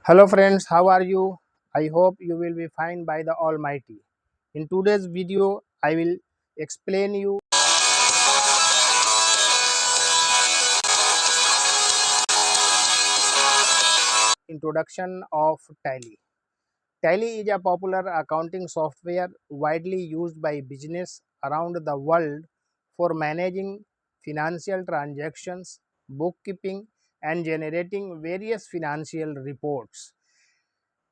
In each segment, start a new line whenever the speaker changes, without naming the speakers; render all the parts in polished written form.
Hello friends, how are you? I hope you will be fine by the Almighty. In today's video, I will explain you introduction of Tally. Tally is a popular accounting software widely used by business around the world for managing financial transactions, bookkeeping, and generating various financial reports.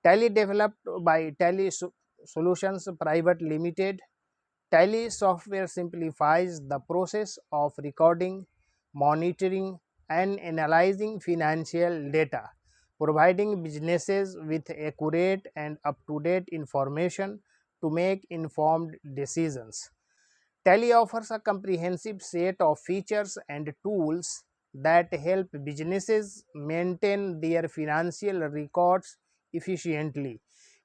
Tally developed by Solutions Private Limited. Tally software simplifies the process of recording, monitoring, and analyzing financial data, providing businesses with accurate and up-to-date information to make informed decisions. Tally offers a comprehensive set of features and tools that help businesses maintain their financial records efficiently.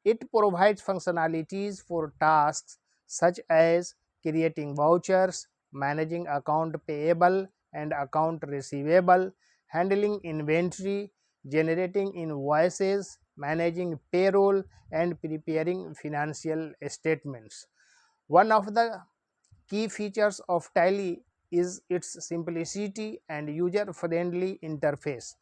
It provides functionalities for tasks such as creating vouchers, managing account payable and account receivable, handling inventory, generating invoices, managing payroll, and preparing financial statements. One of the key features of Tally is its simplicity and user-friendly interface,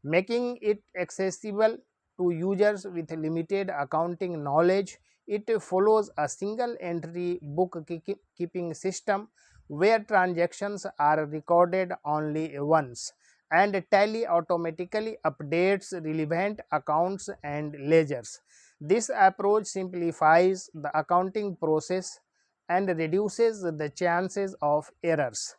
making it accessible to users with limited accounting knowledge. It follows a single entry bookkeeping system where transactions are recorded only once, and Tally automatically updates relevant accounts and ledgers. This approach simplifies the accounting process and reduces the chances of errors.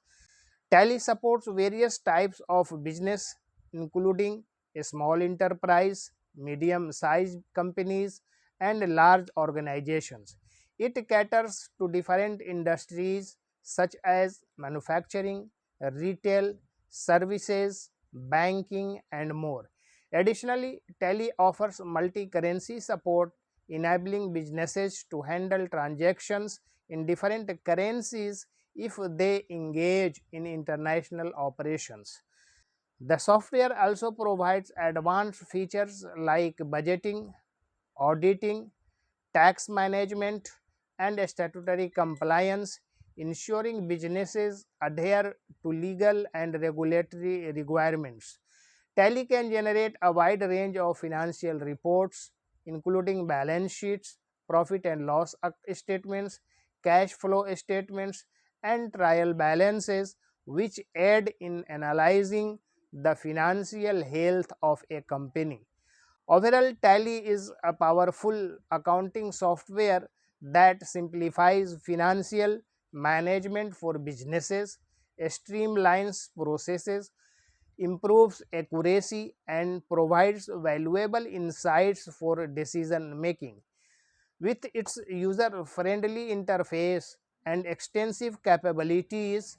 Tally supports various types of business, including a small enterprise, medium sized companies, and large organizations. It caters to different industries such as manufacturing, retail, services, banking, and more. Additionally, Tally offers multi currency support, enabling businesses to handle transactions in different currencies if they engage in international operations. The software also provides advanced features like budgeting, auditing, tax management, and statutory compliance, ensuring businesses adhere to legal and regulatory requirements. Tally can generate a wide range of financial reports, including balance sheets, profit and loss statements, cash flow statements, and trial balances, which aid in analyzing the financial health of a company. Overall, Tally is a powerful accounting software that simplifies financial management for businesses, streamlines processes, improves accuracy, and provides valuable insights for decision making. With its user friendly interface and extensive capabilities,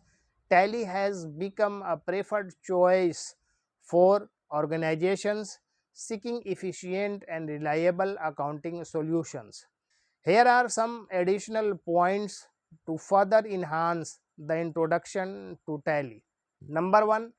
Tally has become a preferred choice for organizations seeking efficient and reliable accounting solutions. Here are some additional points to further enhance the introduction to Tally. Number 1,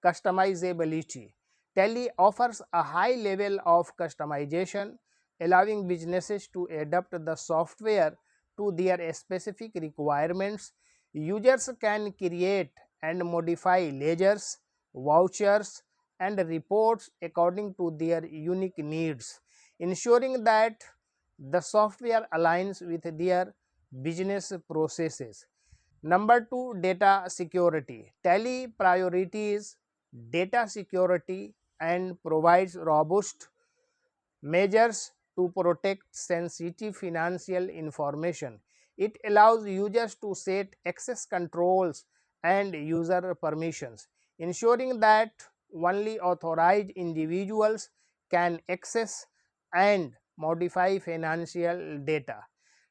Customizability. Tally offers a high level of customization, allowing businesses to adapt the software to their specific requirements. Users can create and modify ledgers, vouchers, and reports according to their unique needs, ensuring that the software aligns with their business processes. Number 2, data security. Tally priorities data security and provides robust measures to protect sensitive financial information. It allows users to set access controls and user permissions, ensuring that only authorized individuals can access and modify financial data.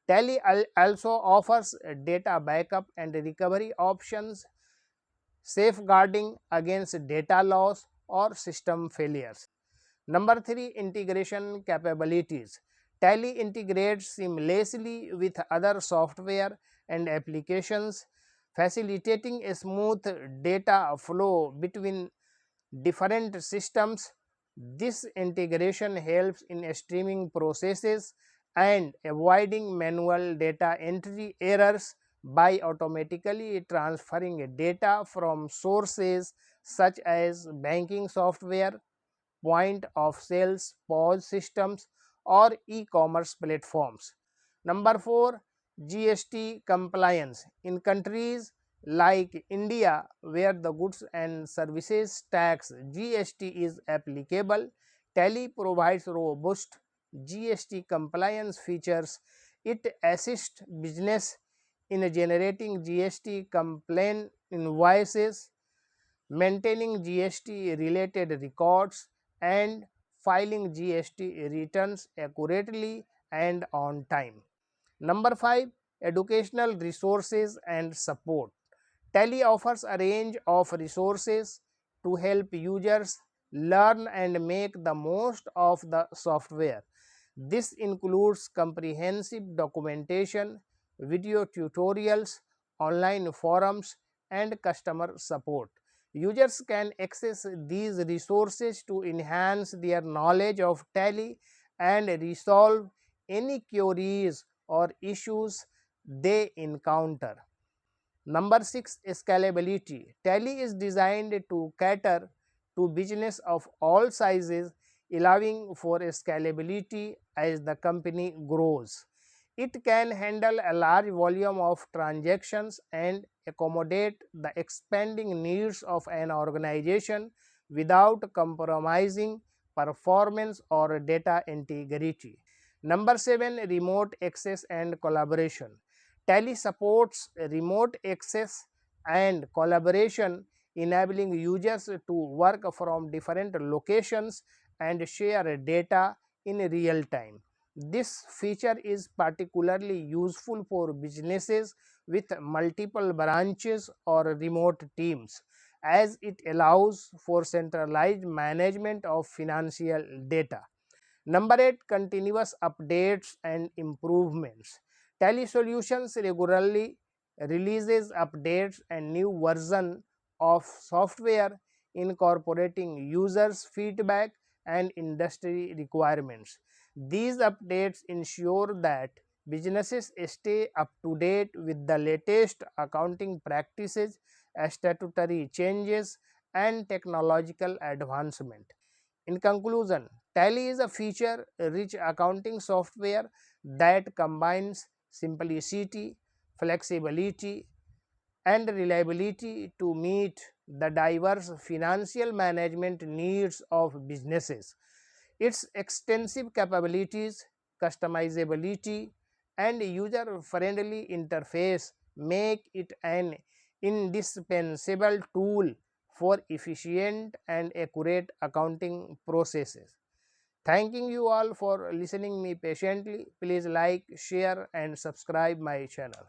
Tally also offers data backup and recovery options, safeguarding against data loss or system failures. Number 3, integration capabilities. Tally integrates seamlessly with other software and applications, facilitating a smooth data flow between different systems. This integration helps in streaming processes and avoiding manual data entry errors by automatically transferring data from sources such as banking software, point of sales POS systems, or e-commerce platforms. Number 4, GST compliance. In countries like India, where the goods and services tax GST is applicable, Tally provides robust GST compliance features. It assists business in generating GST complaint invoices, maintaining GST related records, and filing GST returns accurately and on time. Number 5, educational resources and support. Tally offers a range of resources to help users learn and make the most of the software. This includes comprehensive documentation, video tutorials, online forums, and customer support. Users can access these resources to enhance their knowledge of Tally and resolve any queries or issues they encounter. Number 6, scalability. Tally is designed to cater to business of all sizes, allowing for scalability as the company grows. It can handle a large volume of transactions and accommodate the expanding needs of an organization without compromising performance or data integrity. Number 7, remote access and collaboration. Tally supports remote access and collaboration, enabling users to work from different locations and share data in real time. This feature is particularly useful for businesses with multiple branches or remote teams, as it allows for centralized management of financial data. Number 8, continuous updates and improvements. Tally Solutions regularly releases updates and new version of software, incorporating users' feedback and industry requirements. These updates ensure that businesses stay up to date with the latest accounting practices, statutory changes, and technological advancement. In conclusion, Tally is a feature rich accounting software that combines simplicity, flexibility, and reliability to meet the diverse financial management needs of businesses. Its extensive capabilities, customizability, and user friendly interface make it an indispensable tool for efficient and accurate accounting processes. Thanking you all for listening me patiently. Please like, share, and subscribe my channel.